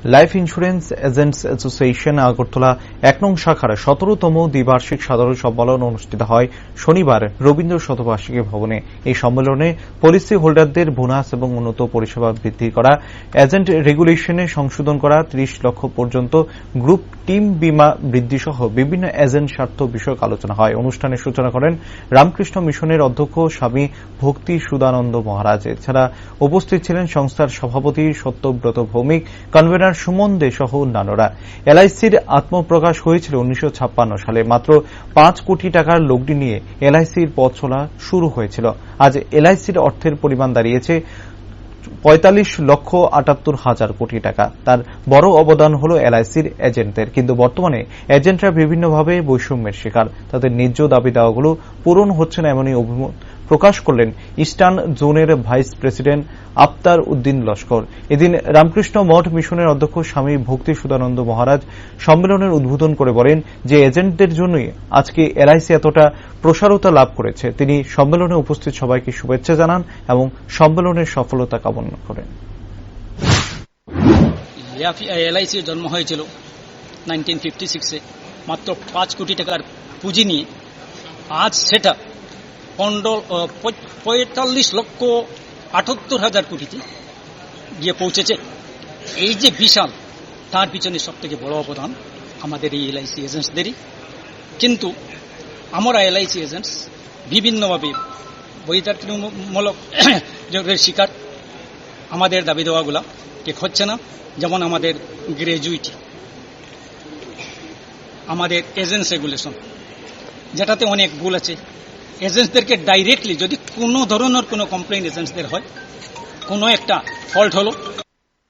Life insurance agents association Agartala ১ নং শাখার ১৭তম দ্বিবার্ষিক সাধারণ সম্মেলন অনুষ্ঠিত হয় শনিবার রবীন্দ্র শতবার্ষিকী ভবনে। এই সম্মেলনে পলিসি হোল্ডারদের বোনাস এবং উন্নত পরিষেবা বৃদ্ধি করা, এজেন্ট রেগুলেশনে সংশোধন করা, ৩০ লক্ষ পর্যন্ত গ্রুপ টিম বীমা বৃদ্ধি সহ বিভিন্ন এজেন্ট স্বার্থ বিষয়ক আলোচনা হয়। অনুষ্ঠানের সূচনা করেন রামকৃষ্ণ মিশনের অধ্যক্ষ স্বামী ভক্তি সুদানন্দ মহারাজ। এছাড়া উপস্থিত ছিলেন সংস্থার সভাপতি সত্যব্রত ভৌমিক, কনভেনার সুমন দে সহ অন্যান্যরা। এলআইসির আত্মপ্রকাশ হয়েছিল ১৯৫৬ সালে। মাত্র ৫ কোটি টাকার লগ্নি নিয়ে এলআইসির পথ চলা শুরু হয়েছিল। আজ এলআইসির অর্থের পরিমাণ দাঁড়িয়েছে ৪৫,৭৮,০০০ কোটি টাকা। তার বড় অবদান হল এলআইসির এজেন্টদের। কিন্তু বর্তমানে এজেন্টরা বিভিন্নভাবে বৈষম্যের শিকার। তাদের ন্যায্য দাবি দাওয়াগুলো পূরণ হচ্ছে না, এমনই অভিমত প্রকাশ করলেন ইস্টার্ন জোনের ভাইস প্রেসিডেন্ট আফতার উদ্দিন লস্কর। এদিন রামকৃষ্ণ মঠ মিশনের অধ্যক্ষ স্বামী ভক্তি সুদানন্দ মহারাজ সম্মেলনের উদ্বোধন করে বলেন যে এজেন্টদের জন্যই আজকে এলআইসি এতটা প্রসারতা লাভ করেছে। তিনি সম্মেলনে উপস্থিত সবাইকে শুভেচ্ছা জানান এবং সম্মেলনের সফলতা কামনা করেন। এলআইসির জন্ম হয়েছিল 1956-এ মাত্র ৫ কোটি টাকার পুঁজি নিয়ে। আজ সেটা ৪৫,৭৮,০০০ কোটিতে গিয়ে পৌঁছেছে। এই যে বিশাল, তার পিছনে সব থেকে বড় অবদান আমাদের এই এলআইসি এজেন্টসদেরই। কিন্তু আমরা এলআইসি এজেন্টস বিভিন্নভাবে বৈতারমূলক শিকার। আমাদের দাবি দেওয়াগুলা ঠিক হচ্ছে না। যেমন আমাদের গ্র্যাজুইটি, আমাদের এজেন্টস রেগুলেশন, যেটাতে অনেক ভুল আছে। এজেন্টসদেরকে ডাইরেক্টলি যদি কোনো ধরনের কোনো কমপ্লেইন এজেন্টসদের হয়, কোনো একটা ফল্ট হলো,